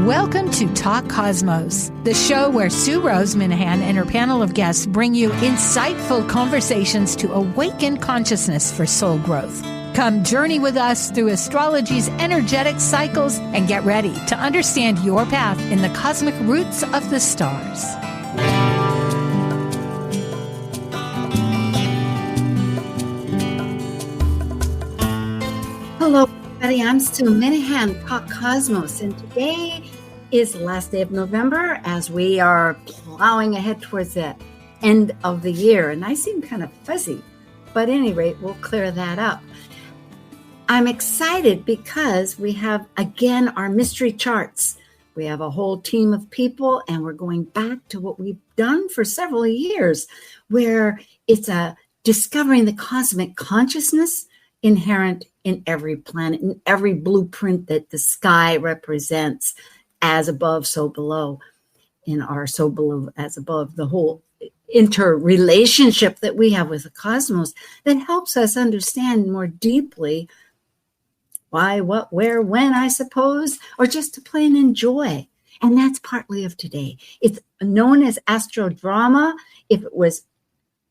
Welcome to Talk Cosmos, the show where Sue Rose Minahan and her panel of guests bring you insightful conversations to awaken consciousness for soul growth. Come journey with us through astrology's energetic cycles and get ready to understand your path in the cosmic roots of the stars. Hello, everybody. I'm Sue Minahan, Talk Cosmos, and today is the last day of November as we are plowing ahead towards the end of the year. And I seem kind of fuzzy, but at any rate, we'll clear that up. I'm excited because we have, again, our mystery charts. We have a whole team of people, and we're going back to what we've done for several years, where it's discovering the cosmic consciousness inherent in every planet, in every blueprint that the sky represents, as above, so below, in our so below, as above, the whole interrelationship that we have with the cosmos that helps us understand more deeply why, what, where, when, I suppose, or just to play and enjoy. And that's partly of today. It's known as Astro drama. If it was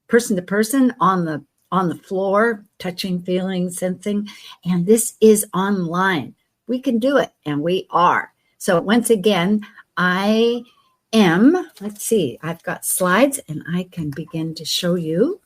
person to person on the floor, touching, feeling, sensing, and this is online. We can do it, and we are. So once again, I am, let's see, I've got slides, and I can begin to show you.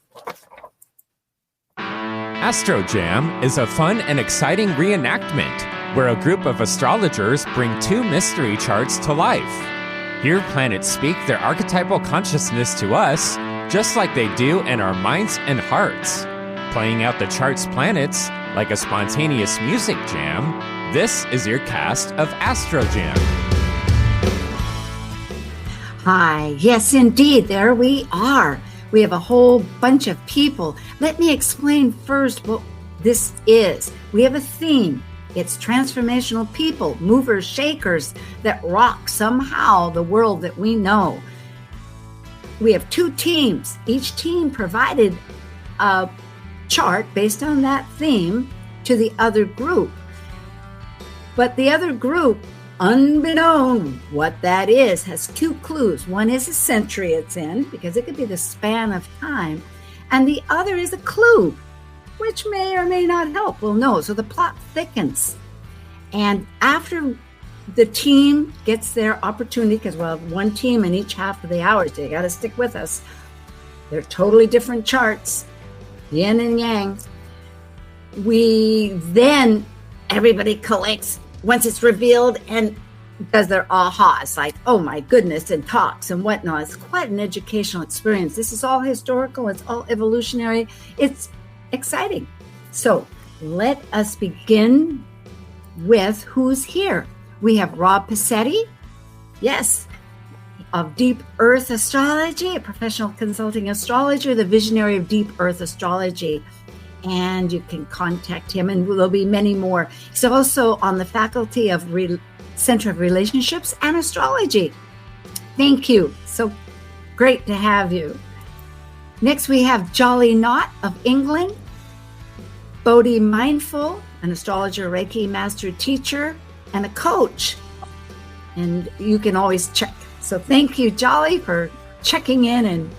Astro Jam is a fun and exciting reenactment where a group of astrologers bring two mystery charts to life. Here, planets speak their archetypal consciousness to us, just like they do in our minds and hearts. Playing out the chart's planets like a spontaneous music jam, this is your cast of Astro Jam. Hi, yes, indeed, there we are. We have a whole bunch of people. Let me explain first what this is. We have a theme. It's transformational people, movers, shakers that rock somehow the world that we know. We have two teams. Each team provided a chart based on that theme to the other group. But the other group, unbeknown what that is, has two clues. One is a century it's in, because it could be the span of time. And the other is a clue, which may or may not help. We'll know. So the plot thickens. And after the team gets their opportunity, because we'll have one team in each half of the hour, so you got to stick with us. They're totally different charts, yin and yang. Everybody collects once it's revealed and does their ahas, like, oh my goodness, and talks and whatnot. It's quite an educational experience. This is all historical. It's all evolutionary. It's exciting. So let us begin with who's here. We have Rob Passetti, yes, of Deep Earth Astrology, a professional consulting astrologer, the visionary of Deep Earth Astrology. And you can contact him, and there'll be many more. He's also on the faculty of Center of Relationships and Astrology. Thank you. So great to have you. Next, we have Jolly Knott of England, Bodhi Mindful, an astrologer, Reiki master teacher, and a coach. And you can always check. So thank you, Jolly, for checking in. And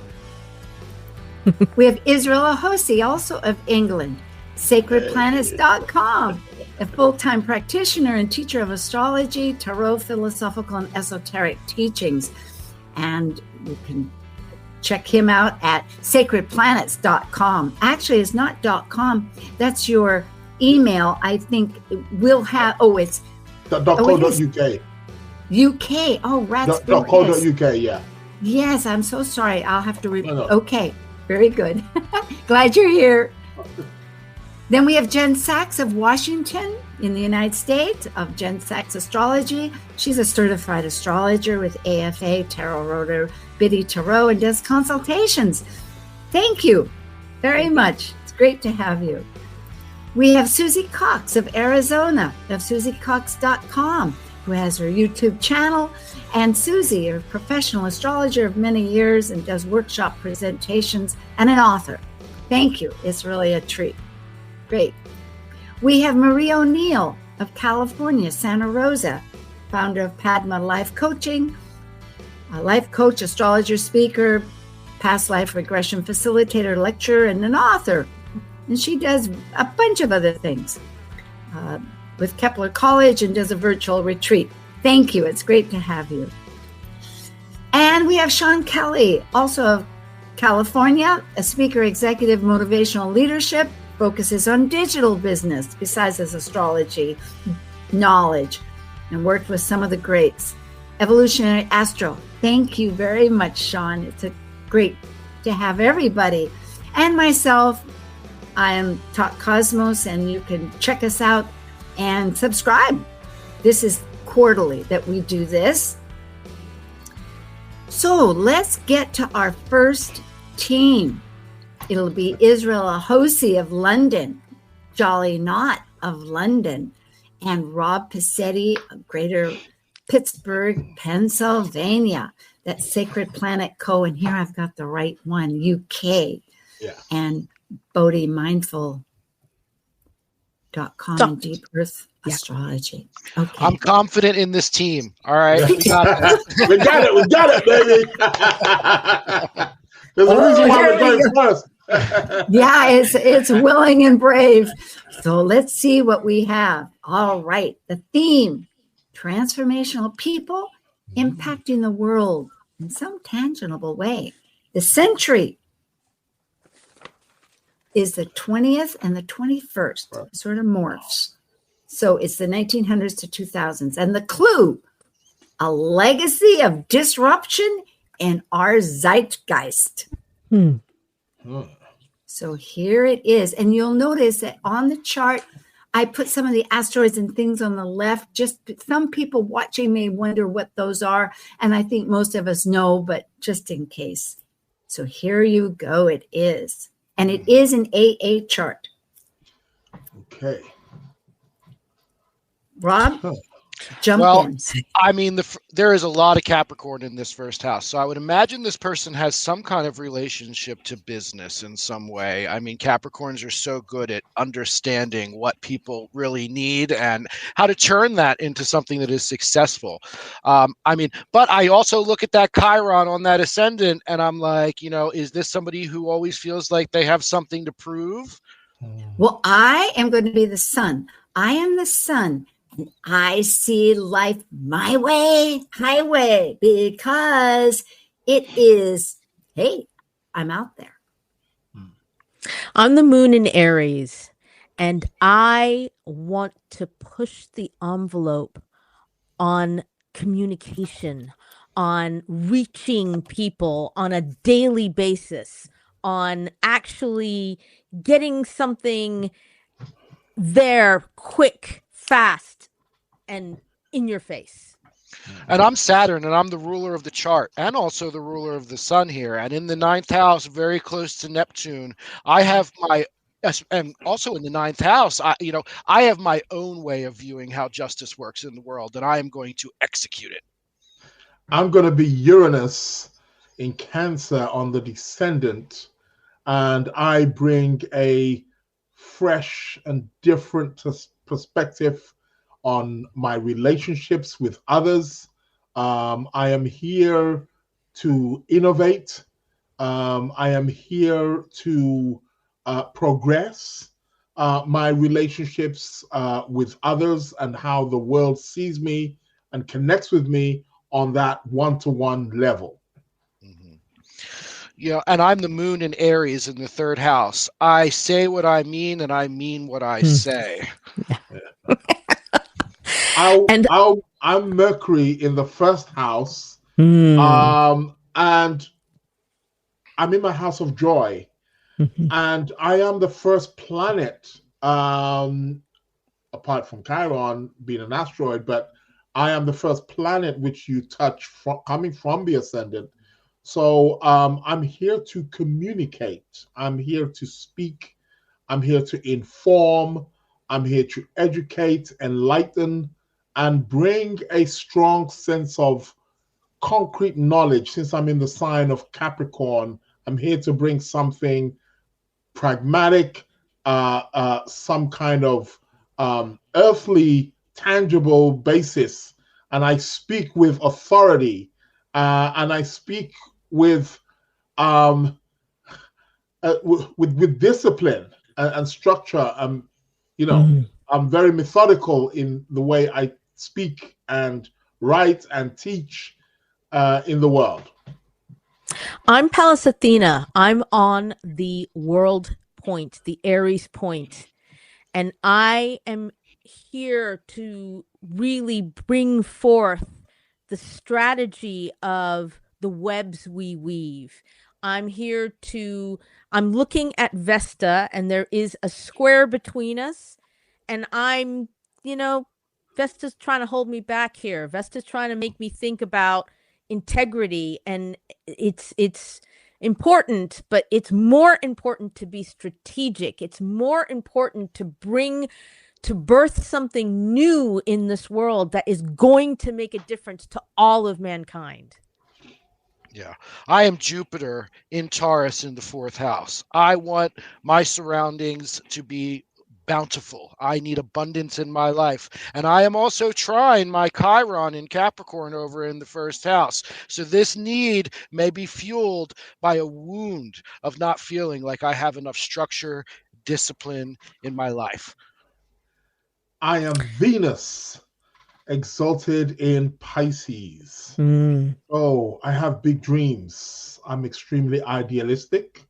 we have Israel Ahosi, also of England, sacredplanets.com, a full-time practitioner and teacher of astrology, tarot, philosophical, and esoteric teachings. And you can check him out at sacredplanets.com. Actually, it's not .com. That's your email. I think we'll have, it's .co.uk. UK. Oh, rats. .co.uk, yeah. Yes, I'm so sorry. I'll have to Okay, very good. Glad you're here. Then we have Jen Sachs of Washington in the United States, of Jen Sachs Astrology. She's a certified astrologer with AFA, Tarot Rotor, Biddy Tarot, and does consultations. Thank you very much. It's great to have you. We have Susie Cox of Arizona, of SusieCox.com, who has her YouTube channel. And Susie, a professional astrologer of many years and does workshop presentations, and an author. Thank you. It's really a treat. Great. We have Marie O'Neill of California, Santa Rosa, founder of Padma Life Coaching, a life coach, astrologer, speaker, past life regression facilitator, lecturer, and an author. And she does a bunch of other things with Kepler College and does a virtual retreat. Thank you. It's great to have you. And we have Sean Kelly, also of California, a speaker, executive, motivational leadership, focuses on digital business besides his astrology knowledge, and worked with some of the greats. Evolutionary Astro. Thank you very much, Sean. It's great to have everybody. And myself, I am Talk Cosmos, and you can check us out and subscribe. This is quarterly that we do this. So let's get to our first team. It'll be Israel AJOSE of London, Jolly Knot of London, and Rob Passetti of Greater Pittsburgh, Pennsylvania. That's Sacred Planet Co. And here I've got the right one, UK. Yeah. And Bodhi Mindful.com and Deep Earth Astrology. Okay. I'm confident in this team. All right. We got it, baby. There's a reason why we're going first. Yeah, it's willing and brave. So let's see what we have. All right. The theme, transformational people impacting the world in some tangible way. The century is the 20th and the 21st. It sort of morphs. So it's the 1900s to 2000s. And the clue, a legacy of disruption in our zeitgeist. So here it is. And you'll notice that on the chart, I put some of the asteroids and things on the left. Just some people watching may wonder what those are. And I think most of us know, but just in case. So here you go. It is. And it is an AA chart. Okay. Rob, jump in. I mean, there is a lot of Capricorn in this first house. So I would imagine this person has some kind of relationship to business in some way. I mean, Capricorns are so good at understanding what people really need and how to turn that into something that is successful. But I also look at that Chiron on that ascendant and I'm like, is this somebody who always feels like they have something to prove? Well, I am going to be the sun. I am the sun. I see life my way, highway, because it is, hey, I'm out there. I'm the moon in Aries, and I want to push the envelope on communication, on reaching people on a daily basis, on actually getting something there quick, fast, and in your face. And I'm Saturn, and I'm the ruler of the chart and also the ruler of the sun here. And in the 9th house, very close to Neptune, I have and also in the 9th house, I have my own way of viewing how justice works in the world, and I am going to execute it. I'm going to be Uranus in Cancer on the descendant, and I bring a fresh and different perspective on my relationships with others. I am here to innovate. I am here to progress my relationships with others and how the world sees me and connects with me on that one-to-one level. And I'm the moon in Aries in the 3rd house. I say what I mean, and I mean what I say. I'm Mercury in the 1st house, and I'm in my house of joy, and I am the first planet, apart from Chiron being an asteroid, but I am the first planet which you touch coming from the ascendant. So I'm here to communicate. I'm here to speak. I'm here to inform. I'm here to educate, enlighten, and bring a strong sense of concrete knowledge. Since I'm in the sign of Capricorn, I'm here to bring something pragmatic, some kind of earthly, tangible basis and I speak with authority, and I speak with with discipline and structure. I'm very methodical in the way I speak and write and teach in the world. I'm Pallas Athena. I'm on the world point, the Aries point, and I am here to really bring forth the strategy of the webs we weave. I'm looking at Vesta, and there is a square between us, and Vesta's trying to hold me back here. Vesta's trying to make me think about integrity, and it's important, but it's more important to be strategic. It's more important to birth something new in this world that is going to make a difference to all of mankind. Yeah. I am Jupiter in Taurus in the 4th house. I want my surroundings to be bountiful. I need abundance in my life. And I am also trying my Chiron in Capricorn over in the 1st house. So this need may be fueled by a wound of not feeling like I have enough structure, discipline in my life. I am Venus, exalted in Pisces. Oh, I have big dreams. I'm extremely idealistic.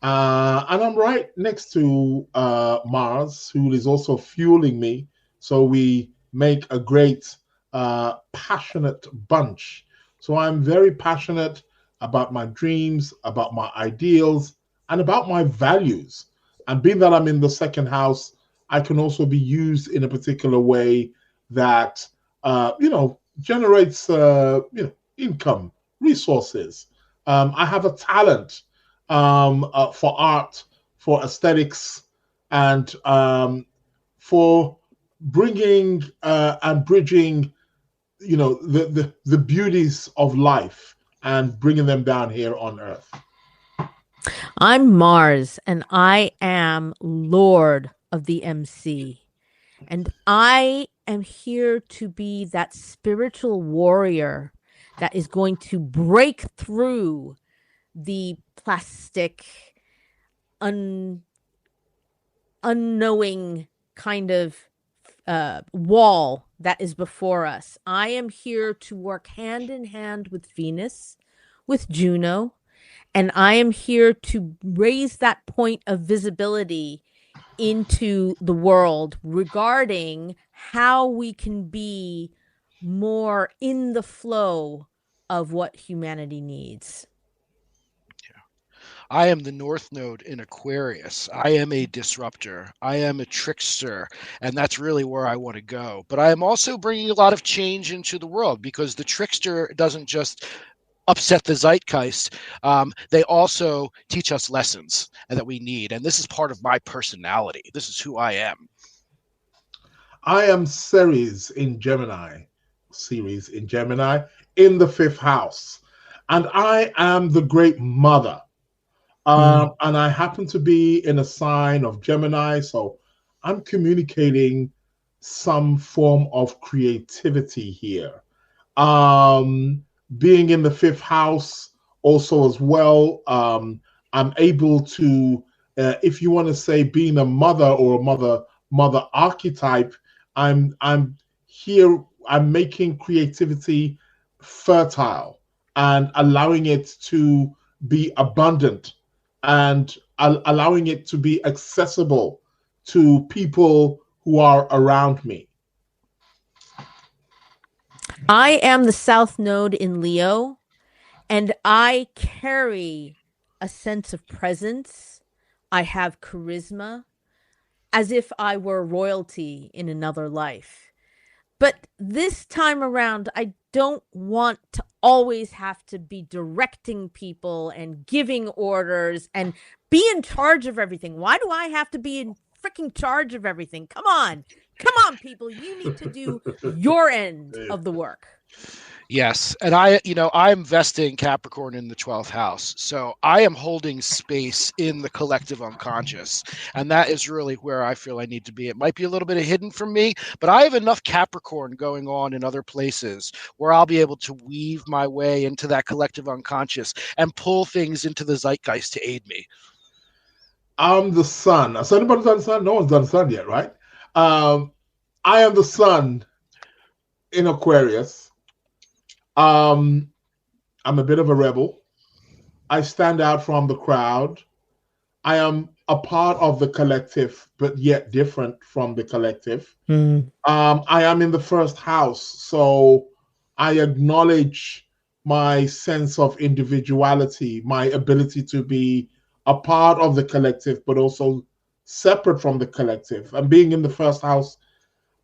And I'm right next to Mars, who is also fueling me. So we make a great, passionate bunch. So I'm very passionate about my dreams, about my ideals, and about my values. And being that I'm in the 2nd house, I can also be used in a particular way that, generates, income, resources. I have a talent for art, for aesthetics, and for bringing and bridging, the beauties of life and bringing them down here on Earth. I'm Mars, and I am Lord of the MC. And I am here to be that spiritual warrior that is going to break through the plastic, unknowing kind of wall that is before us. I am here to work hand in hand with Venus, with Juno, and I am here to raise that point of visibility into the world regarding how we can be more in the flow of what humanity needs. I am the North Node in Aquarius. I am a disruptor. I am a trickster. And that's really where I want to go. But I am also bringing a lot of change into the world, because the trickster doesn't just upset the zeitgeist. They also teach us lessons that we need. And this is part of my personality. This is who I am. I am Ceres in Gemini, in the 5th house. And I am the great mother. And I happen to be in a sign of Gemini, so I'm communicating some form of creativity here. Being in the 5th house also as well, I'm able to, if you want to say being a mother or a mother archetype, I'm here, I'm making creativity fertile and allowing it to be abundant and allowing it to be accessible to people who are around me. I am the South Node in Leo, and I carry a sense of presence. I have charisma, as if I were royalty in another life. But this time around, I don't want to always have to be directing people and giving orders and be in charge of everything. Why do I have to be in freaking charge of everything? Come on, people. You need to do your end of the work. Yes. And I'm vesting Capricorn in the 12th house. So I am holding space in the collective unconscious. And that is really where I feel I need to be. It might be a little bit hidden from me, but I have enough Capricorn going on in other places where I'll be able to weave my way into that collective unconscious and pull things into the zeitgeist to aid me. I'm the sun. So anybody's done the sun? No one's done the sun yet, right? I am the sun in Aquarius. I'm a bit of a rebel. I stand out from the crowd. I am a part of the collective, but yet different from the collective. I am in the first house, so I acknowledge my sense of individuality, my ability to be a part of the collective, but also separate from the collective. And being in the first house,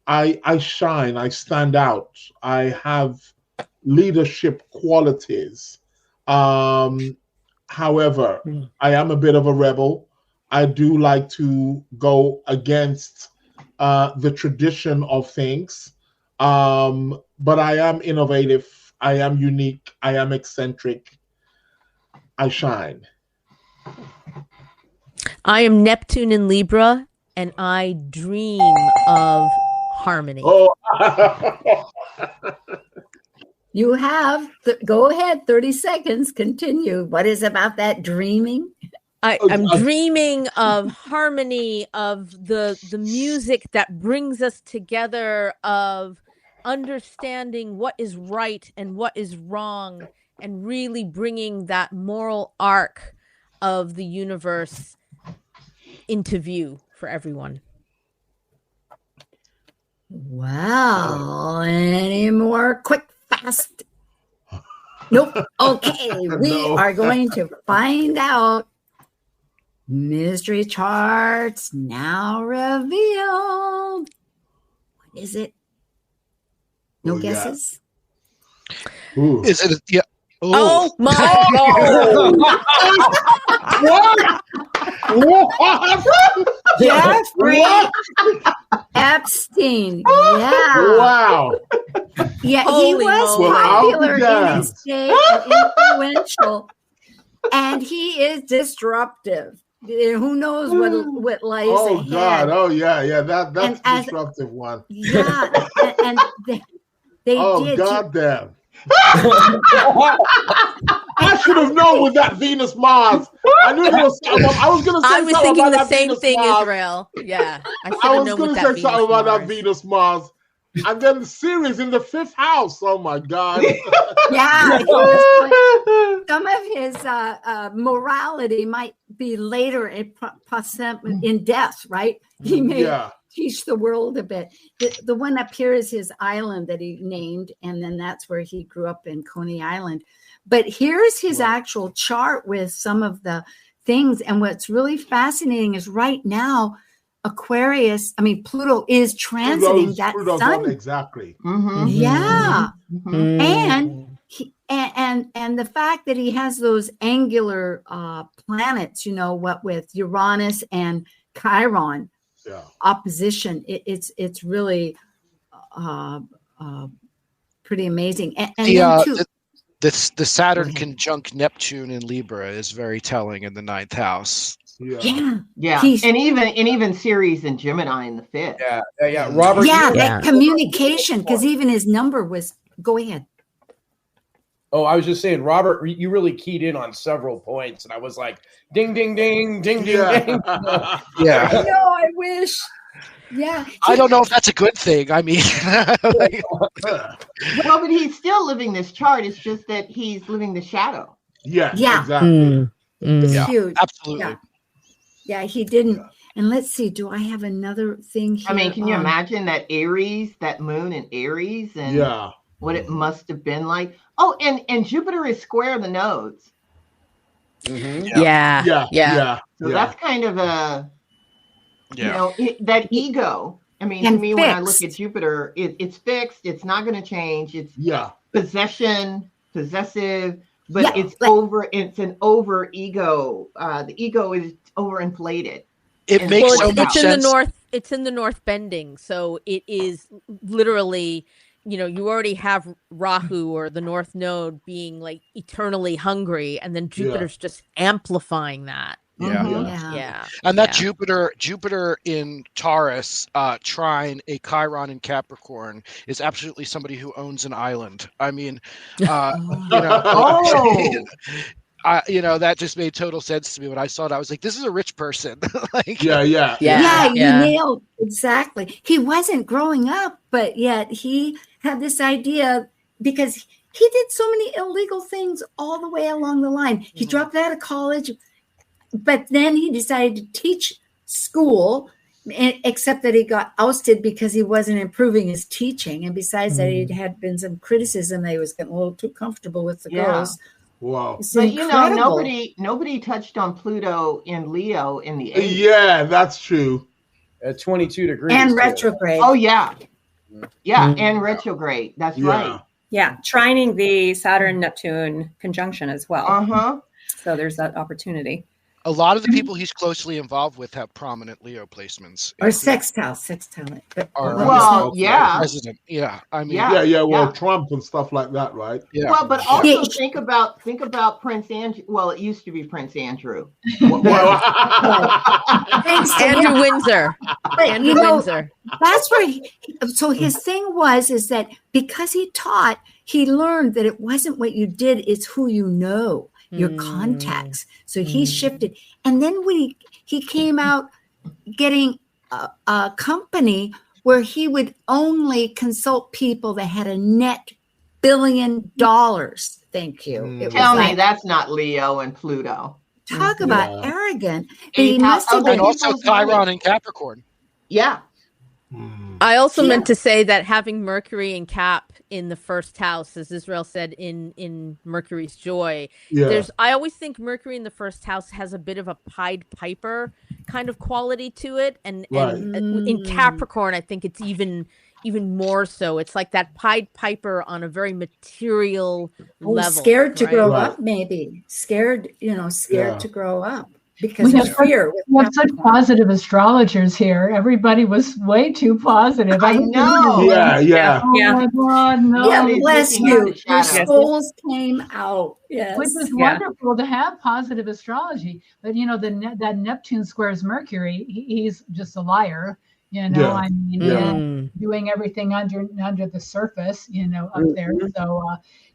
I shine, I stand out, I have leadership qualities. However, I am a bit of a rebel. I do like to go against the tradition of things, but I am innovative, I am unique, I am eccentric, I shine. I am Neptune in Libra, and I dream of harmony. Oh. You have, go ahead, 30 seconds, continue. What is about that dreaming? I'm dreaming of harmony, of the music that brings us together, of understanding what is right and what is wrong, and really bringing that moral arc of the universe into view for everyone. Wow. Any more quick, fast? Nope. Okay. We are going to find out. Mystery charts now revealed. What is it? No guesses? Ooh. Is it? Yeah. Oh my God! What? Jeffrey Epstein. Yeah. Wow. Yeah, Holy he was moly. popular Well, in his day and influential. And he is disruptive. Who knows what lies ahead. God. Oh yeah. That's And a disruptive one. Yeah. And they did. Goddamn. I should have known with that Venus Mars. I knew there was. I was going to say. I was thinking the same thing, Israel. Yeah, I was going to say something about that Venus Mars, and then the series in the 5th house. Oh my God! Yeah, some of his morality might be later in death. Right? He may teach the world a bit. The one up here is his island that he named, and then that's where he grew up in Coney Island. But here's his actual chart with some of the things. And what's really fascinating is right now, Pluto is transiting that sun. Exactly. Mm-hmm. Yeah. Mm-hmm. And the fact that he has those angular planets, what with Uranus and Chiron opposition, it's really pretty amazing. The Saturn conjunct Neptune in Libra is very telling in the 9th house. Yeah. And even Ceres and Gemini in the 5th. Yeah. Robert. That communication, because even his number was. Go ahead. Oh, I was just saying, Robert, you really keyed in on several points, and I was like, ding, ding, ding, ding, ding, ding. Yeah. I know. I wish. Yeah. I don't know if that's a good thing. I mean, well, but he's still living this chart. It's just that he's living the shadow. Yeah. Exactly. It's huge. Absolutely. Yeah, he didn't. And let's see, do I have another thing here? I mean, can you imagine that moon in Aries, and what it must have been like? Oh, and Jupiter is square the nodes. Mm-hmm. Yeah. So that's kind of a that ego. I mean, to me, when I look at Jupiter, it's fixed. It's not going to change. It's possessive, but it's over. It's an over ego. The ego is overinflated. It makes so much sense. It's in the north bending, so it is literally you already have Rahu or the North Node being like eternally hungry, and then Jupiter's just amplifying that. Yeah. And that Jupiter in Taurus, trine a Chiron in Capricorn, is absolutely somebody who owns an island. I mean, that just made total sense to me when I saw it. I was like, this is a rich person. You nailed exactly. He wasn't growing up, but yet he had this idea because he did so many illegal things all the way along the line. He dropped out of college, but then he decided to teach school, except that he got ousted because he wasn't improving his teaching. And besides that, he had been some criticism that he was getting a little too comfortable with the girls. Wow. But nobody touched on Pluto in Leo in the 80s. Yeah, that's true. At 22 degrees. And retrograde. Oh, yeah. Yeah, and retrograde. That's right. Yeah, trining the Saturn-Neptune conjunction as well. Uh-huh. So there's that opportunity. A lot of the people he's closely involved with have prominent Leo placements. Or sextile. President. I mean, Trump and stuff like that, right? Yeah. Well, but also think about Prince Andrew. Well, it used to be Prince Andrew. Andrew Windsor. Andrew Windsor. That's where so his thing is that because he taught, he learned that it wasn't what you did, it's who you know. Your contacts. So he shifted. And then he came out getting a company where he would only consult people that had a net $1 billion. Thank you. Tell me that's not Leo and Pluto. Talk about arrogant. But he must have been also Chiron and Capricorn. Yeah. I also meant to say that having Mercury and Cap in the first house, as Israel said in Mercury's Joy, I always think Mercury in the first house has a bit of a Pied Piper kind of quality to it, and in Capricorn, I think it's even more so. It's like that Pied Piper on a very material level. Scared to grow up, maybe scared to grow up. Because of fear. We have such positive astrologers here. Everybody was way too positive. I know. Yeah. Oh my God, no. Yeah, bless you. Your souls came out. Yes. Which is wonderful to have positive astrology. But that Neptune squares Mercury, he's just a liar. Doing everything under the surface, up there. So,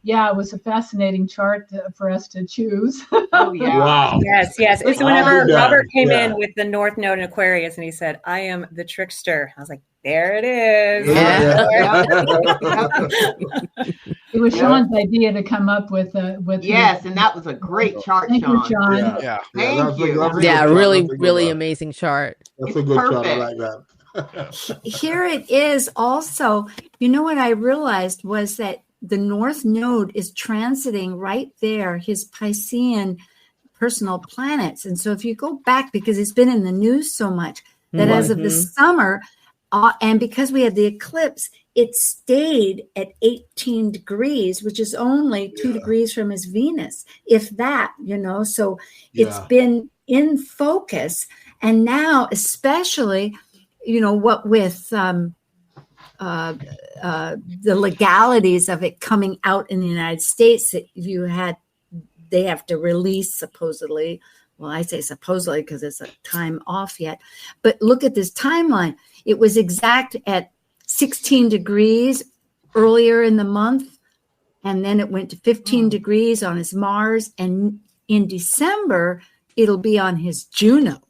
it was a fascinating chart for us to choose. Oh, yeah. Wow. Yes. It's whenever Robert came in with the North Node in Aquarius and he said, I am the trickster. I was like, there it is. It was Sean's idea to come up with yes, and that was a great chart, Thank Sean. you, John. Yeah. Thank you. Really amazing chart. That's a good chart. I like that. Here it is also. What I realized was that the North Node is transiting right there, his Piscean personal planets. And so if you go back, because it's been in the news so much, that as of the summer, and because we had the eclipse, it stayed at 18 degrees, which is only 2 degrees from his Venus, if that, so it's been in focus. And now, especially, what with the legalities of it coming out in the United States, that they have to release supposedly. Well, I say supposedly because it's a time off yet. But look at this timeline. It was exact at 16 degrees earlier in the month. And then it went to 15 degrees on his Mars. And in December, it'll be on his Juno.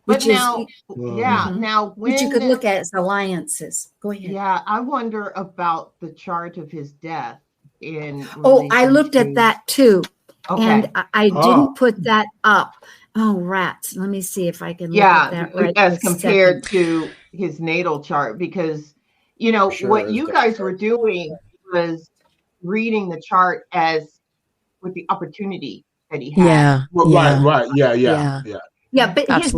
Which you could look at as alliances. Go ahead. Yeah, I wonder about the chart of his death. I looked at that too. Okay. And I didn't put that up. Oh, rats. Let me see if I can look at that right as compared to his natal chart, because, what you guys were doing was reading the chart as with the opportunity that he had. Yeah. Right. Yeah. Yeah, but his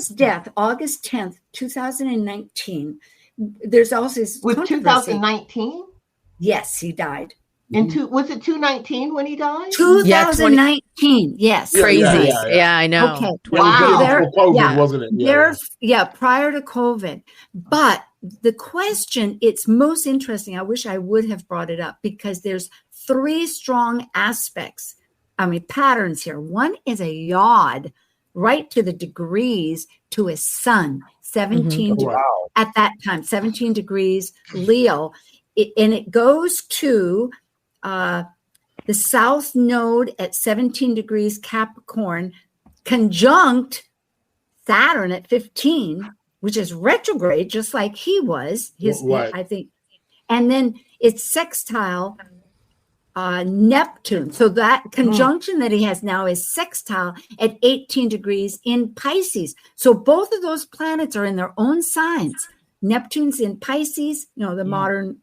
death, August 10th, 2019. There's also this with 2019. Yes, he died. Was it 219 when he died? 2019. Yes. Crazy. Yeah, I know. Okay. Wow. COVID, wasn't it? Prior to COVID. But the question, it's most interesting. I wish I would have brought it up because there's 3 strong aspects, patterns here. One is a yod, right to the degrees to his sun, 17 at that time, 17 degrees Leo. And it goes to the south node at 17 degrees Capricorn, conjunct Saturn at 15, which is retrograde, just like he was, I think. And then it's sextile Neptune. So that conjunction that he has now is sextile at 18 degrees in Pisces. So both of those planets are in their own signs. Neptune's in Pisces, the modern,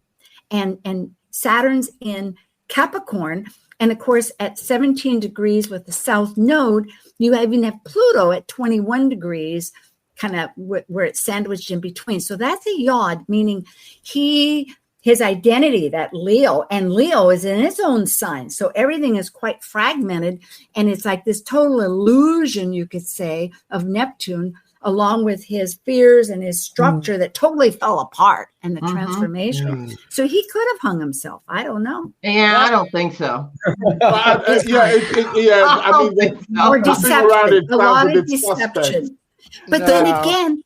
and Saturn's in Capricorn. And of course, at 17 degrees with the south node, you even have Pluto at 21 degrees, kind of where it's sandwiched in between. So that's a yod, meaning his identity, that Leo, and Leo is in its own sign. So everything is quite fragmented. And it's like this total illusion, you could say, of Neptune, along with his fears and his structure that totally fell apart and the transformation. So he could have hung himself. I don't know. Yeah, I don't think so. Or deception. A lot of deception. But then again,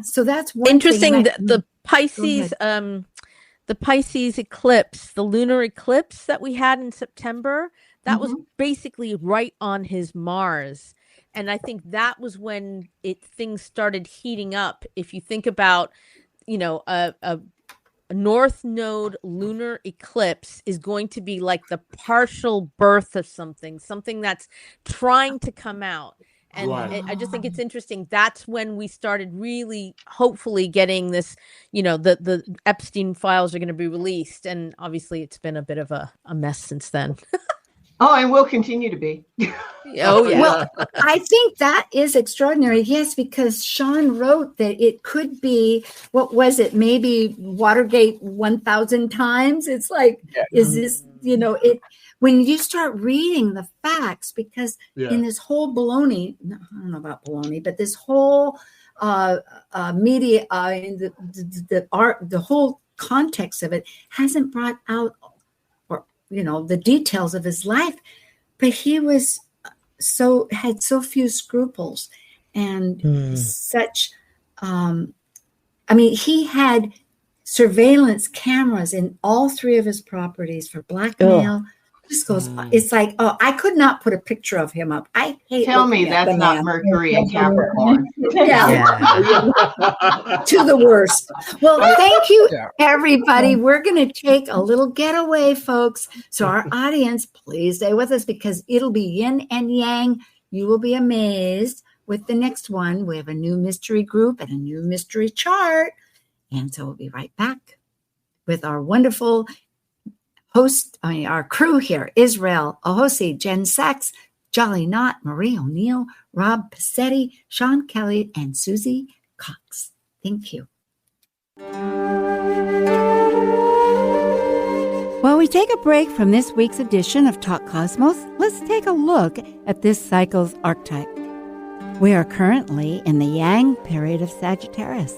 so that's one interesting. The Pisces, the Pisces eclipse, the lunar eclipse that we had in September, that was basically right on his Mars. And I think that was when things started heating up. If you think about, a North Node lunar eclipse is going to be like the partial birth of something that's trying to come out. And I just think it's interesting. That's when we started really, hopefully, getting this, the Epstein files are going to be released. And obviously, it's been a bit of a mess since then. Oh, and will continue to be. Oh, yeah. Well, I think that is extraordinary. Yes, because Sean wrote that it could be, what was it? Maybe Watergate 1,000 times. It's like, is this, when you start reading the facts, because in this whole baloney, I don't know about baloney, but this whole media, the art, the whole context of it hasn't brought out, the details of his life, but he had so few scruples and such, he had surveillance cameras in all 3 of his properties for blackmail. This goes, it's like, I could not put a picture of him up. I hate. Tell me that's not Mercury and Capricorn. To the worst. Well, thank you, everybody. We're going to take a little getaway, folks. So our audience, please stay with us because it'll be yin and yang. You will be amazed with the next one. We have a new mystery group and a new mystery chart. And so we'll be right back with our wonderful our crew here: Israel, AJOSE, Jen Sachs, Jolly Knott, Marie O'Neill, Rob Passetti, Sean Kelly, and Susie Cox. Thank you. While we take a break from this week's edition of Talk Cosmos, let's take a look at this cycle's archetype. We are currently in the Yang period of Sagittarius,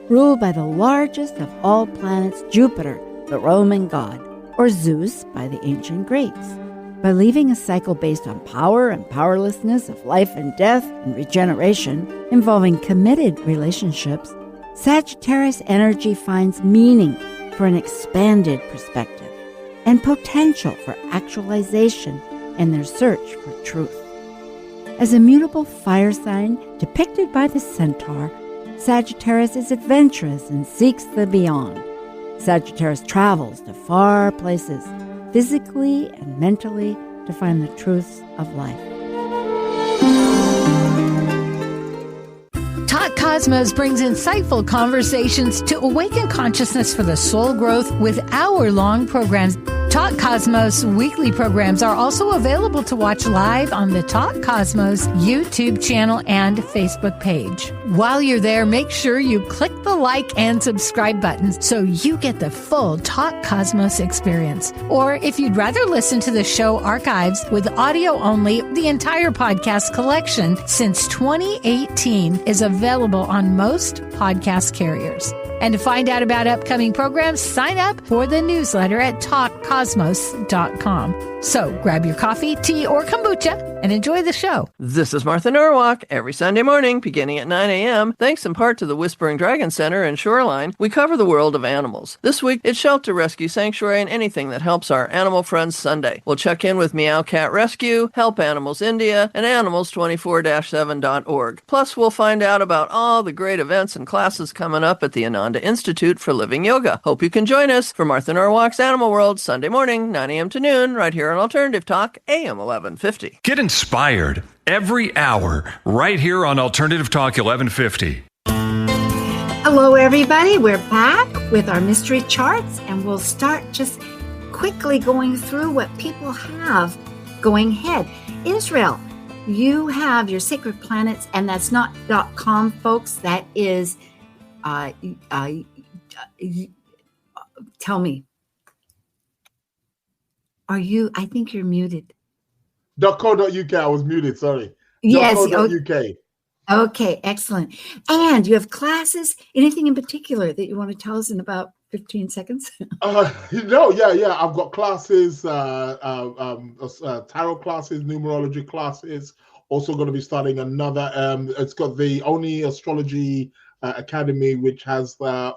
ruled by the largest of all planets, Jupiter, the Roman god, or Zeus by the ancient Greeks. By leaving a cycle based on power and powerlessness of life and death and regeneration, involving committed relationships, Sagittarius energy finds meaning for an expanded perspective and potential for actualization in their search for truth. As a mutable fire sign depicted by the centaur, Sagittarius is adventurous and seeks the beyond. Sagittarius travels to far places, physically and mentally, to find the truths of life. Talk Cosmos brings insightful conversations to awaken consciousness for the soul growth with hour-long programs. Talk Cosmos weekly programs are also available to watch live on the Talk Cosmos YouTube channel and Facebook page. While you're there, make sure you click the like and subscribe buttons so you get the full Talk Cosmos experience. Or if you'd rather listen to the show archives with audio only, the entire podcast collection since 2018 is available on most podcast carriers. And to find out about upcoming programs, sign up for the newsletter at talkcosmos.com. So grab your coffee, tea, or kombucha and enjoy the show. This is Martha Norwalk. Every Sunday morning, beginning at 9 a.m., thanks in part to the Whispering Dragon Center in Shoreline, we cover the world of animals. This week, it's Shelter Rescue Sanctuary and anything that helps our Animal Friends Sunday. We'll check in with Meow.Cat Rescue, Help Animals India, and Animals24-7.org. Plus, we'll find out about all the great events and classes coming up at the Ananda Institute for Living Yoga. Hope you can join us for Martha Norwalk's Animal World, Sunday morning, 9 a.m. to noon, right here on Alternative Talk, AM 1150. Get inspired every hour right here on Alternative Talk 1150. Hello, everybody. We're back with our mystery charts, and we'll start just quickly going through what people have going ahead. Israel, you have your sacred planets, and that's not .com, folks. That is, tell me, are you, I think you're muted. .co.uk, I was muted, sorry. Yes. .co.uk. Okay, excellent. And you have classes, anything in particular that you want to tell us in about 15 seconds? Yeah. I've got classes, tarot classes, numerology classes. Also going to be starting another, it's got the only astrology academy, which has 4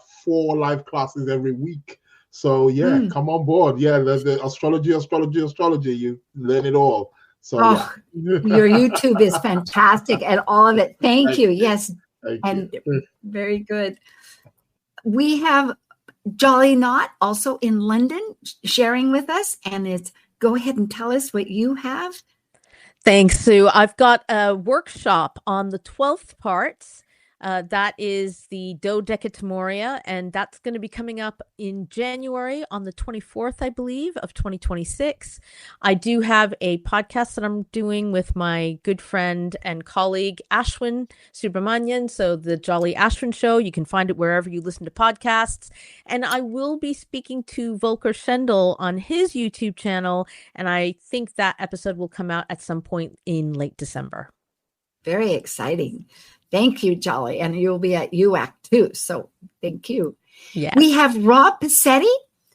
live classes every week. So come on board. Yeah, the astrology. You learn it all. So your YouTube is fantastic and all of it. Thank you. Yes. Thank you. Very good. We have Jolly Knot also in London sharing with us, and it's go ahead and tell us what you have. Thanks, Sue. I've got a workshop on the 12th parts. That is the Dodecatemoria, and that's going to be coming up in January on the 24th, I believe, of 2026. I do have a podcast that I'm doing with my good friend and colleague, Ashwin Subramanian. So the Jolly Ashwin Show, you can find it wherever you listen to podcasts. And I will be speaking to Volker Schendel on his YouTube channel, and I think that episode will come out at some point in late December. Very exciting. Thank you, Jolly. And you'll be at UAC too. So thank you. Yeah. We have Rob Passetti,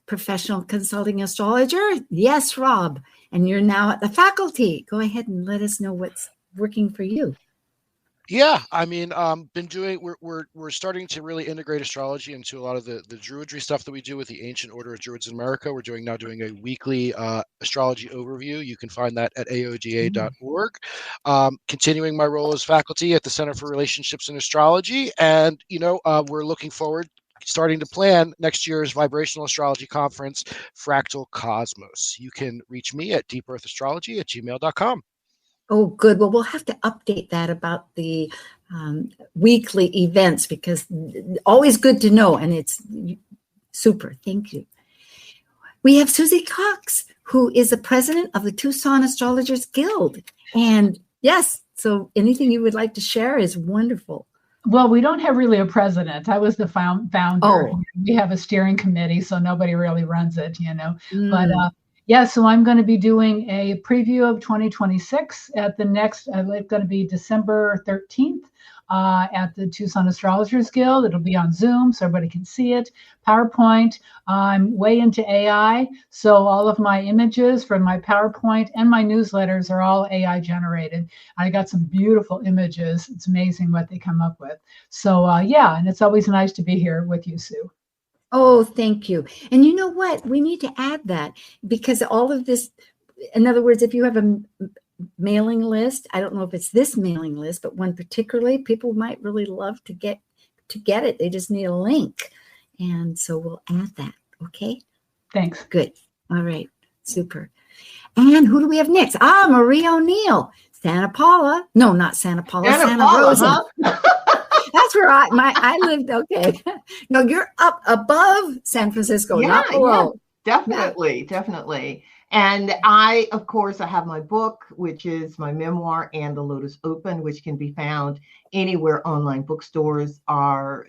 professional consulting astrologer. Yes, Rob. And you're now at the faculty. Go ahead and let us know what's working for you. Yeah, I mean, we're starting to really integrate astrology into a lot of the Druidry stuff that we do with the Ancient Order of Druids in America. We're doing a weekly astrology overview. You can find that at aoda.org. Continuing my role as faculty at the Center for Relationships in Astrology, and we're looking forward, starting to plan next year's Vibrational Astrology Conference, Fractal Cosmos. You can reach me at deepearthastrology@gmail.com. Oh, good. Well, we'll have to update that about the weekly events, because always good to know. And it's super. Thank you. We have Susie Cox, who is the president of the Tucson Astrologers Guild. And yes, so anything you would like to share is wonderful. Well, we don't have really a president. I was the founder. Oh. We have a steering committee, so nobody really runs it, But yeah, so I'm going to be doing a preview of 2026 at the next, it's going to be December 13th at the Tucson Astrologers Guild. It'll be on Zoom so everybody can see it. PowerPoint. I'm way into AI. So all of my images from my PowerPoint and my newsletters are all AI generated. I got some beautiful images. It's amazing what they come up with. So and it's always nice to be here with you, Sue. Oh, thank you. And you know what? We need to add that, because all of this, in other words, if you have a mailing list, I don't know if it's this mailing list, but one particularly, people might really love to get it. They just need a link. And so we'll add that. Okay. Thanks. Good. All right. Super. And who do we have next? Marie O'Neill, Santa Paula. No, not Santa Paula. Santa Rosa. Huh? That's where I lived. Okay. No, you're up above San Francisco, not below. Yeah, definitely. And I have my book, which is my memoir, And the Lotus Open, which can be found anywhere online bookstores are,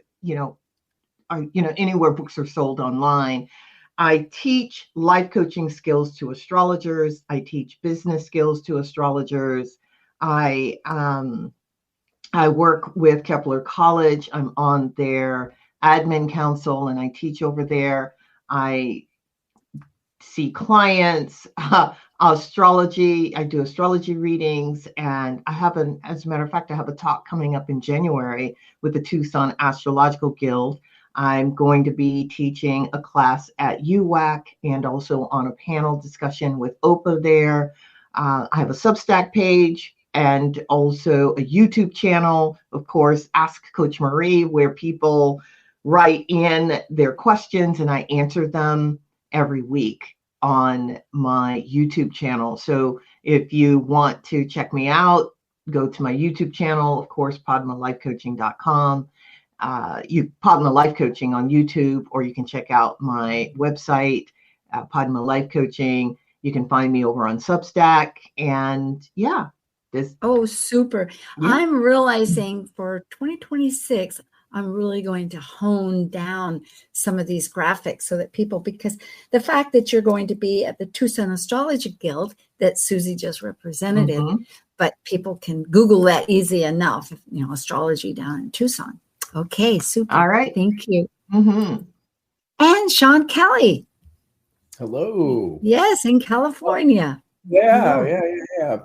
anywhere books are sold online. I teach life coaching skills to astrologers. I teach business skills to astrologers. I work with Kepler College. I'm on their admin council, and I teach over there. I see clients, astrology. I do astrology readings, and I have as a matter of fact, I have a talk coming up in January with the Tucson Astrological Guild. I'm going to be teaching a class at UWAC and also on a panel discussion with OPA there. I have a Substack page and also a YouTube channel, of course, Ask Coach Marie, where people write in their questions and I answer them every week on my YouTube channel. So if you want to check me out, go to my YouTube channel, of course, PadmaLifeCoaching.com. You Padma Life Coaching on YouTube, or you can check out my website, Padma Life Coaching. You can find me over on Substack. And yeah, this. Oh, super. Yeah. I'm realizing for 2026, I'm really going to hone down some of these graphics so that people, because the fact that you're going to be at the Tucson Astrology Guild that Susie just represented in, but people can Google that easy enough, astrology down in Tucson. Okay, super. All right. Thank you. And Sean Kelly. Hello. Yes, in California. Yeah.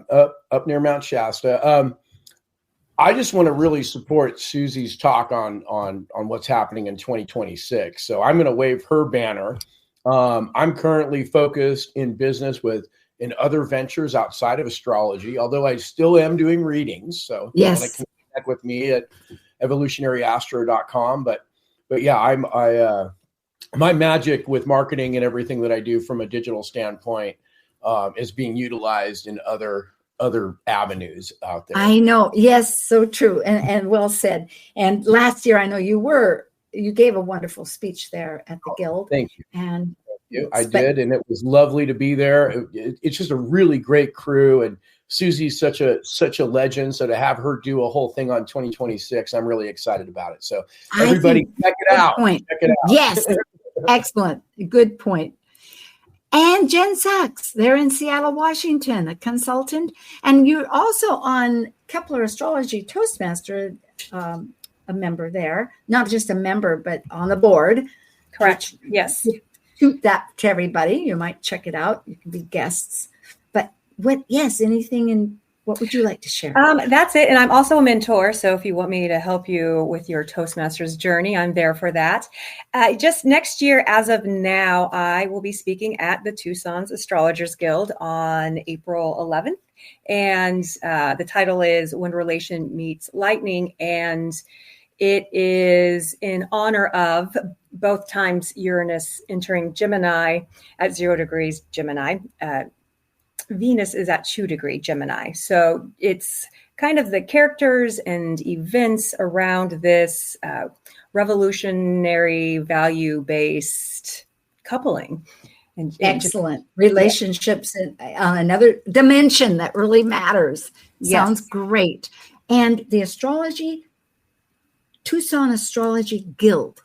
Up near Mount Shasta. I just want to really support Susie's talk on what's happening in 2026. So I'm going to wave her banner. I'm currently focused in business in other ventures outside of astrology, although I still am doing readings. So yes, you can connect with me at evolutionaryastro.com. But yeah, my magic with marketing and everything that I do from a digital standpoint is being utilized in other avenues out there. I know. Yes, so true. And well said. And last year, I know you gave a wonderful speech there at the Guild. Thank you. And I did. And it was lovely to be there. It's just a really great crew. And Susie's such a legend. So to have her do a whole thing on 2026, I'm really excited about it. So everybody check it out. Check it out. Yes. Excellent. Good point. And Jen Sachs, they're in Seattle, Washington, a consultant. And you're also on Kepler Astrology Toastmaster, a member there. Not just a member, but on the board. Correct. Yes. Shoot that to everybody. You might check it out. You can be guests. But anything in what would you like to share? That's it. And I'm also a mentor. So if you want me to help you with your Toastmasters journey, I'm there for that. Just next year, as of now, I will be speaking at the Tucson's Astrologers Guild on April 11th. And the title is When Relation Meets Lightning. And it is in honor of both times Uranus entering Gemini at 0 degrees Gemini. Venus is at 2 degree Gemini. So it's kind of the characters and events around this revolutionary value-based coupling. And excellent. Relationships on another dimension that really matters. Sounds great. And the Tucson Astrology Guild,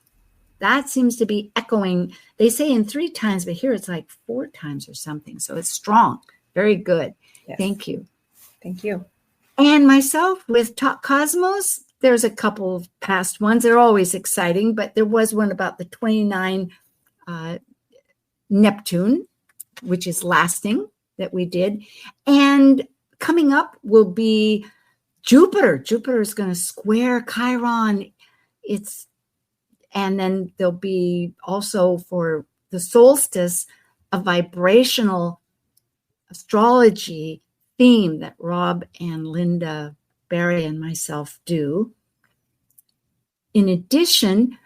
that seems to be echoing. They say in 3 times, but here it's like 4 times or something. So it's strong. Very good. Yes. Thank you. Thank you. And myself with Talk Cosmos, there's a couple of past ones. They're always exciting, but there was one about the 29 Neptune, which is lasting, that we did. And coming up will be Jupiter. Jupiter is going to square Chiron. And then there'll be also for the solstice a vibrational astrology theme that Rob and Linda Barry and myself do. In addition,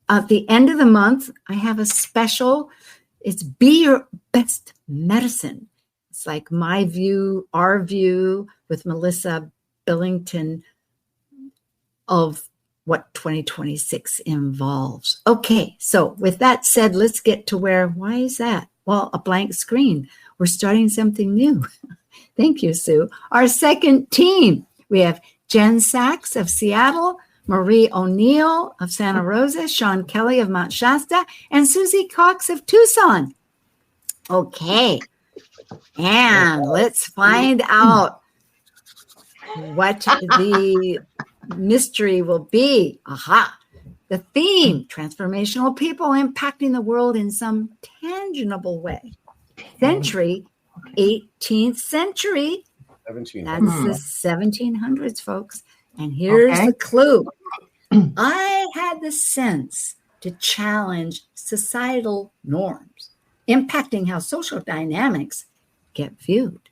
at the end of the month, I have a special. It's Be Your Best Medicine. It's like my view, our view with Melissa Billington of what 2026 involves. Okay, so with that said, let's get to why is that? Well, a blank screen. We're starting something new. Thank you, Sue. Our second team, we have Jen Sachs of Seattle, Marie O'Neill of Santa Rosa, Sean Kelly of Mount Shasta, and Susie Cox of Tucson. Okay, and let's find out what the mystery will be. Aha. The theme, transformational people impacting the world in some tangible way. Century, 18th century. 1700s. That's the 1700s, folks. And here's the clue. I had the sense to challenge societal norms, impacting how social dynamics get viewed.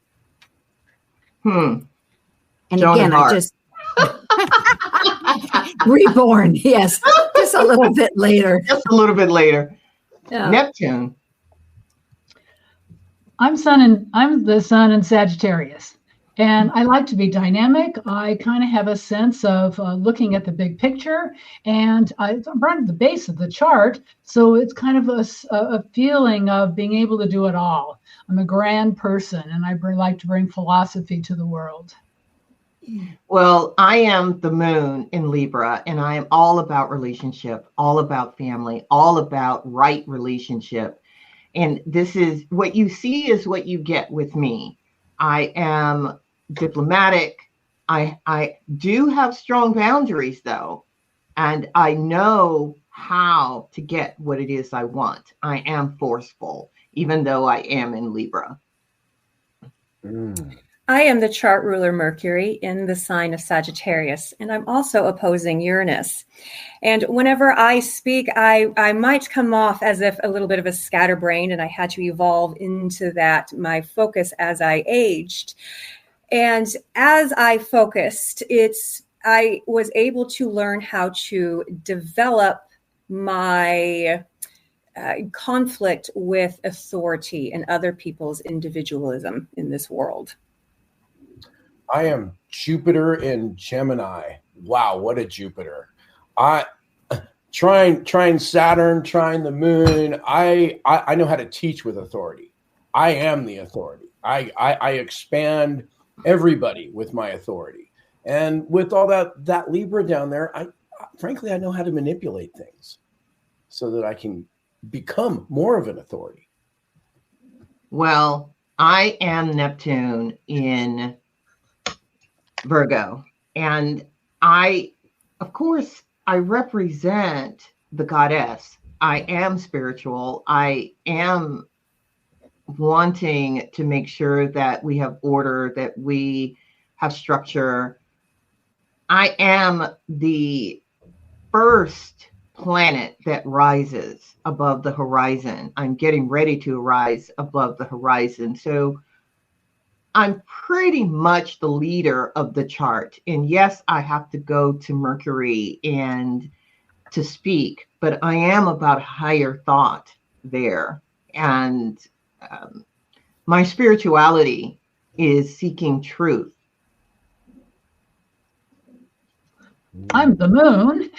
And again, I just reborn, yes, just a little bit later. Just a little bit later. Yeah. Neptune. I'm the sun in Sagittarius, and I like to be dynamic. I kind of have a sense of looking at the big picture, and I'm right at the base of the chart, so it's kind of a feeling of being able to do it all. I'm a grand person, and I like to bring philosophy to the world. Well, I am the moon in Libra, and I am all about relationship, all about family, all about right relationship. And this is what you see is what you get with me. I am diplomatic. I do have strong boundaries, though, and I know how to get what it is I want. I am forceful, even though I am in Libra. I am the chart ruler Mercury in the sign of Sagittarius, and I'm also opposing Uranus. And whenever I speak, I might come off as if a little bit of a scatterbrain, and I had to evolve into that, my focus as I aged. And as I focused, I was able to learn how to develop my conflict with authority and other people's individualism in this world. I am Jupiter in Gemini. Wow, what a Jupiter. Trying Saturn, trying the moon. I know how to teach with authority. I am the authority. I expand everybody with my authority. And with all that Libra down there, frankly, I know how to manipulate things so that I can become more of an authority. Well, I am Neptune in Virgo, and of course, I represent the goddess. I am spiritual. I am wanting to make sure that we have order, that we have structure. I am the first planet that rises above the horizon. I'm getting ready to rise above the horizon. So I'm pretty much the leader of the chart. And yes, I have to go to Mercury and to speak, but I am about higher thought there. And my spirituality is seeking truth. I'm the moon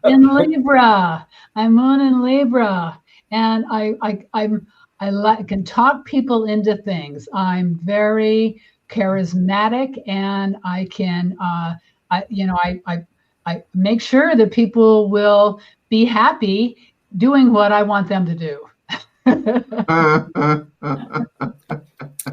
in Libra. I'm moon in Libra. And I can talk people into things. I'm very charismatic, and I can, I make sure that people will be happy doing what I want them to do.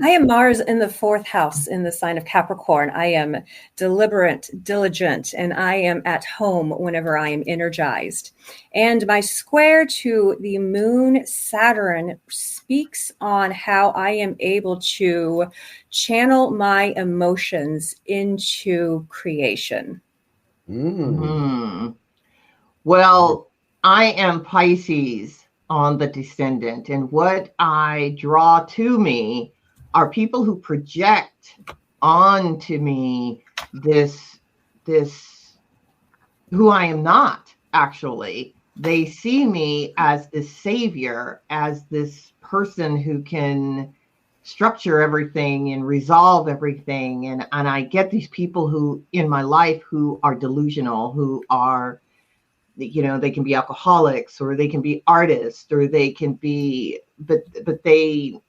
I am Mars in the 4th house in the sign of Capricorn. I am deliberate, diligent, and I am at home whenever I am energized. And my square to the moon Saturn speaks on how I am able to channel my emotions into creation. Well, I am Pisces on the descendant, and what I draw to me are people who project onto me this who I am not. Actually, they see me as this savior, as this person who can structure everything and resolve everything, and I get these people who in my life who are delusional, who are, they can be alcoholics, or they can be artists, or they can be, but they,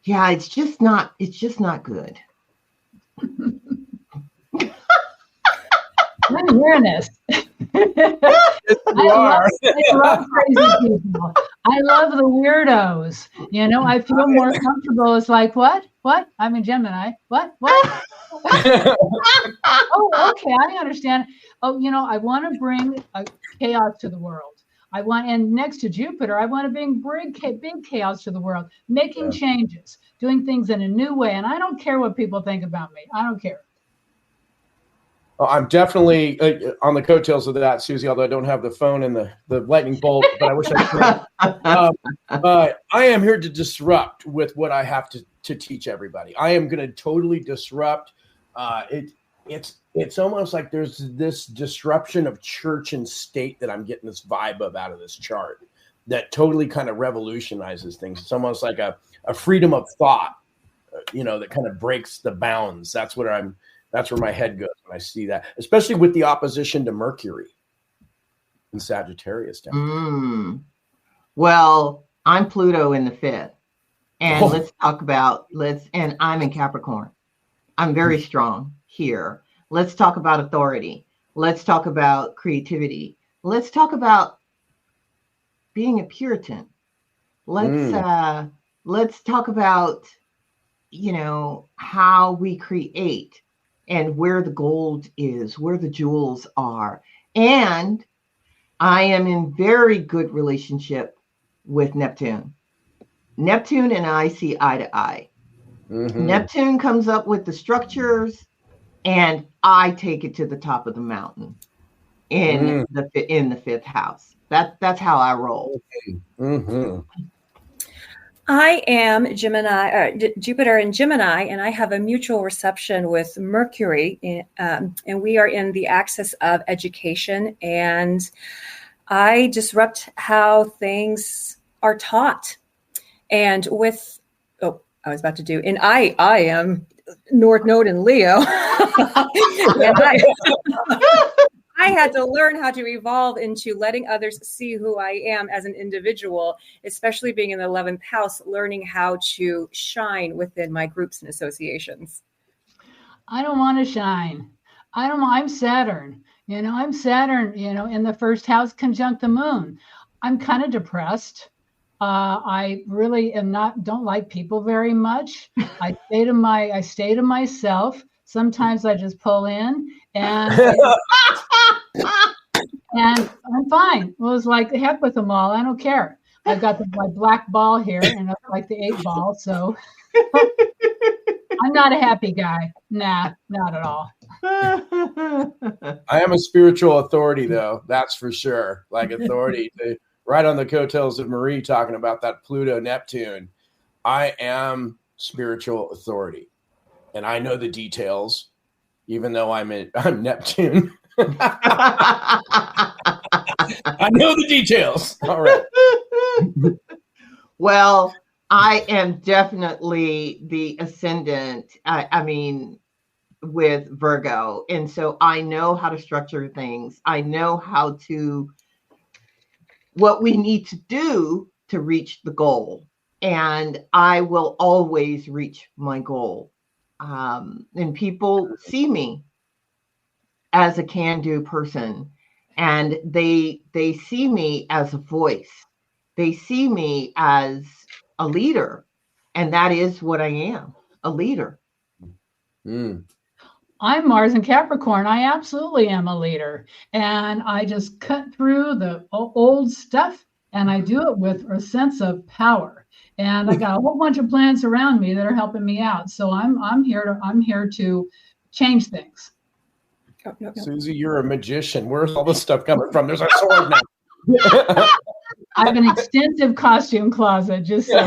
yeah, it's just not good. I'm Uranus. I love crazy people. I love the weirdos. I feel more comfortable. It's like, what? I'm in Gemini. What? Oh, okay, I understand. Oh, I want to bring chaos to the world. And next to Jupiter, I want to bring big chaos to the world, making changes, doing things in a new way. And I don't care what people think about me. I don't care. Well, I'm definitely on the coattails of that, Susie, although I don't have the phone and the lightning bolt, but I wish I could. I am here to disrupt with what I have to teach everybody. I am going to totally disrupt. It's almost like there's this disruption of church and state that I'm getting this vibe of out of this chart that totally kind of revolutionizes things. It's almost like a freedom of thought, that kind of breaks the bounds. That's where my head goes when I see that, especially with the opposition to Mercury in Sagittarius. Well, I'm Pluto in the 5th. And let's talk about, and I'm in Capricorn. I'm very strong here. Let's talk about authority. Let's talk about creativity. Let's talk about being a Puritan. Let's talk about, how we create and where the gold is, where the jewels are. And I am in very good relationship with Neptune. Neptune and I see eye to eye. Mm-hmm. Neptune comes up with the structures, and I take it to the top of the mountain in the 5th house. That's how I roll. Mm-hmm. I am Gemini, Jupiter in Gemini, and I have a mutual reception with Mercury, and we are in the axis of education, and I disrupt how things are taught. And I am North Node in Leo. And I had to learn how to evolve into letting others see who I am as an individual, especially being in the 11th house, learning how to shine within my groups and associations. I don't want to shine. I'm Saturn. I'm Saturn, in the 1st house conjunct the moon. I'm kind of depressed. I really don't like people very much. I stay to myself. Sometimes I just pull in and I'm fine. Well, it's like, heck with them all. I don't care. I've got my black ball here and I like the 8 ball. So I'm not a happy guy. Nah, not at all. I am a spiritual authority, though. That's for sure. Like authority right on the coattails of Marie talking about that Pluto Neptune. I am spiritual authority, and I know the details, even though I'm Neptune. I know the details. All right. Well, I am definitely the ascendant. With Virgo, and so I know how to structure things. I know what we need to do to reach the goal, and I will always reach my goal. And people see me as a can-do person, and they see me as a voice. They see me as a leader, and that is what I am, a leader. I'm Mars in Capricorn. I absolutely am a leader. And I just cut through the old stuff, and I do it with a sense of power. And I got a whole bunch of planets around me that are helping me out. So I'm here to change things. No. Susie, you're a magician. Where's all this stuff coming from? There's our sword now. I have an extensive costume closet, just saying.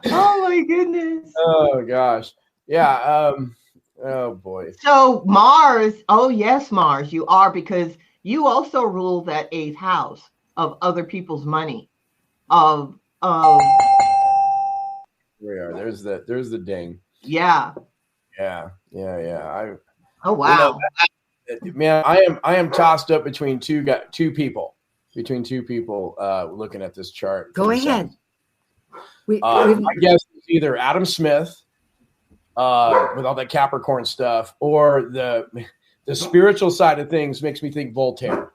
Oh my goodness. Oh gosh. Yeah. Oh boy. So Mars, oh yes, Mars, you are, because you also rule that 8th house of other people's money. We are. There's the ding. Yeah. Oh wow. Man, I am tossed up between two people looking at this chart. Go ahead. I guess it's either Adam Smith with all that Capricorn stuff, or the spiritual side of things makes me think Voltaire,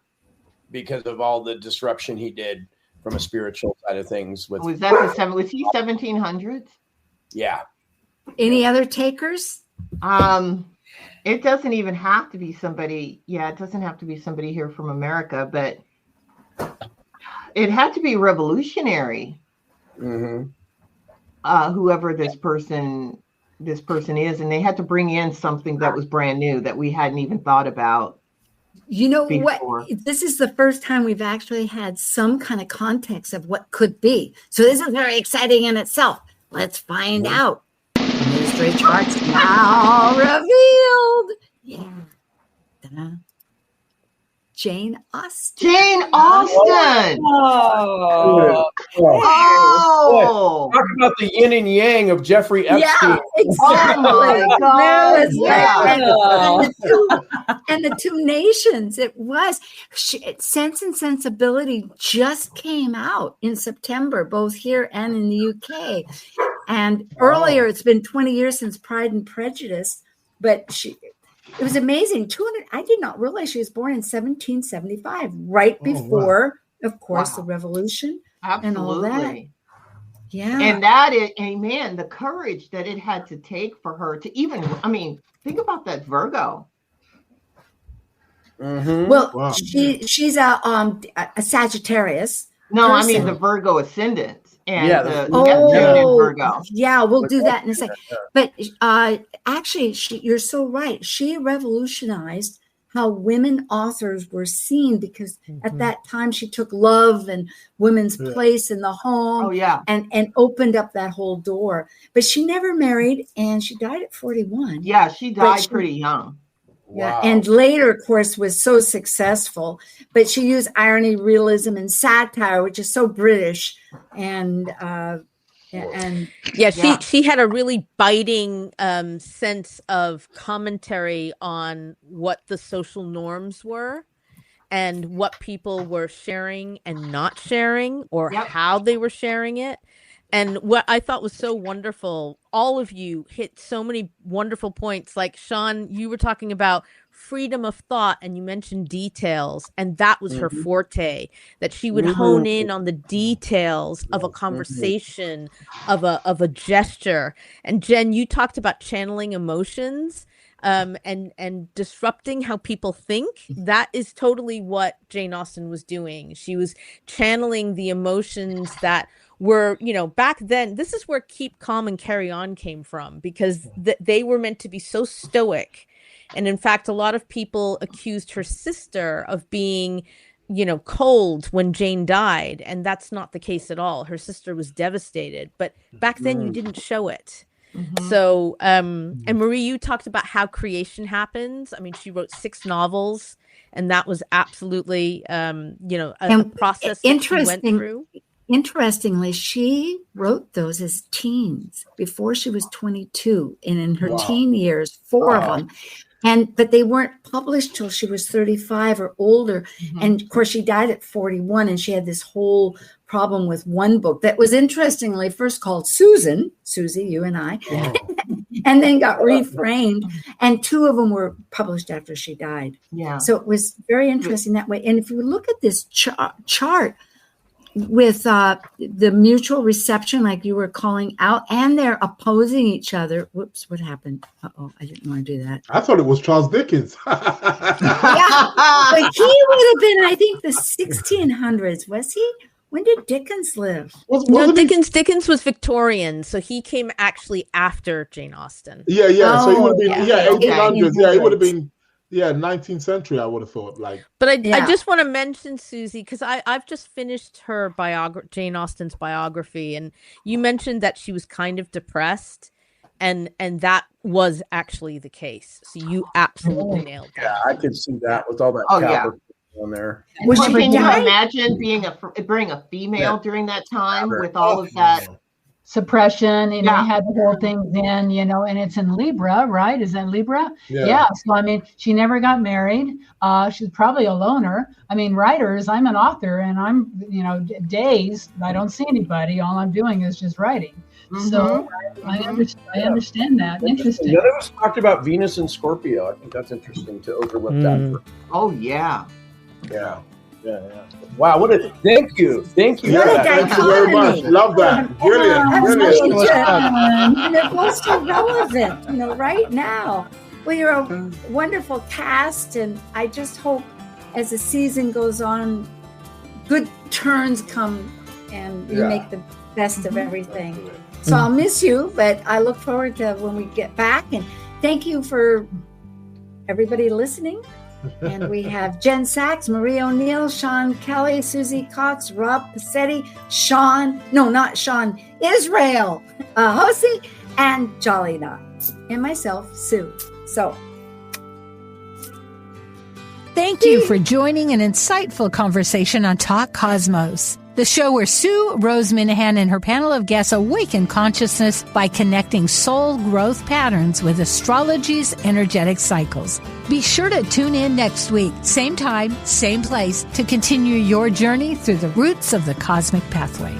because of all the disruption he did from a spiritual side of things. Was he 1700s? Yeah. Any other takers? It doesn't even have to be somebody. Yeah, it doesn't have to be somebody here from America, but it had to be revolutionary. Whoever this person is, and they had to bring in something that was brand new that we hadn't even thought about. You know before. what? This is the first time we've actually had some kind of context of what could be. So this is very exciting in itself. Let's find out. Mystery charts now revealed. Yeah. Ta-da. Jane Austen. Jane Austen. Oh. Talk about the yin and yang of Jeffrey Epstein. Yeah, exactly. Oh my God. And the two nations. It was Sense and Sensibility just came out in September, both here and in the UK. And earlier, it's been 20 years since Pride and Prejudice, but it was amazing. I did not realize she was born in 1775, right before, of course, the Revolution. Absolutely. And all that. Yeah. And that is, amen, the courage that it had to take for her to even, think about that Virgo. Well, she's a Sagittarius. No, person. The Virgo ascendant. And Virgo. Yeah, we'll do that in a second. But actually, you're so right. She revolutionized how women authors were seen, because at that time she took love and women's place in the home and opened up that whole door. But she never married, and she died at 41. Yeah, she died pretty young. Yeah, wow. And later, of course, was so successful. But she used irony, realism, and satire, which is so British. And she had a really biting sense of commentary on what the social norms were and what people were sharing and not sharing, or how they were sharing it. And what I thought was so wonderful, all of you hit so many wonderful points. Like, Sean, you were talking about freedom of thought, and you mentioned details, and that was her forte, that she would hone in on the details of a conversation, of a gesture. And Jen, you talked about channeling emotions and disrupting how people think. That is totally what Jane Austen was doing. She was channeling the emotions that were, back then. This is where keep calm and carry on came from, because they were meant to be so stoic. And in fact, a lot of people accused her sister of being, cold when Jane died. And that's not the case at all. Her sister was devastated. But back then you didn't show it. So, and Marie, you talked about how creation happens. She wrote 6 novels, and that was absolutely, a process that she went through. Interestingly, she wrote those as teens before she was 22, and in her teen years, 4 of them. But they weren't published till she was 35 or older. And of course, she died at 41, and she had this whole problem with one book that was interestingly first called Susie, you and I, and then got reframed. And 2 of them were published after she died. Yeah. So it was very interesting that way. And if you look at this chart, with the mutual reception, like you were calling out, and they're opposing each other. Whoops, what happened? Uh-oh, I didn't want to do that. I thought it was Charles Dickens. Yeah, but he would have been, I think, the 1600s. Was he? When did Dickens live? No, Dickens was Victorian, so he came actually after Jane Austen. Yeah. So he would have been, 1800s. Yeah, he would have been. Yeah, 19th century, I would have thought. But I just want to mention, Susie, because I've just finished her Jane Austen's biography, and you mentioned that she was kind of depressed, and that was actually the case. So you absolutely nailed that. Yeah, I could see that with all that on there. Can you imagine being a female during that time with all of that? Suppression, you had the whole thing then, and it's in Libra, right? Is that Libra? Yeah. So, she never got married. She's probably a loner. Writers, I'm an author, and I'm, days, I don't see anybody. All I'm doing is just writing. So I understand that. Interesting. None of us talked about Venus and Scorpio. I think that's interesting to overlook that. Oh, yeah. Yeah. Wow, thank you. Thank you very much. Love that. Brilliant. And it was so relevant, right now. Well, you're a wonderful cast, and I just hope as the season goes on, good turns come and you make the best of everything. So I'll miss you, but I look forward to when we get back. And thank you for everybody listening. And we have Jen Sachs, Marie O'Neill, Sean Kelly, Susie Cox, Rob Passetti, Israel, Hosi, and Jolina, and myself, Sue. So thank you for joining an insightful conversation on Talk Cosmos, the show where Sue Rose Minahan and her panel of guests awaken consciousness by connecting soul growth patterns with astrology's energetic cycles. Be sure to tune in next week, same time, same place, to continue your journey through the roots of the cosmic pathway.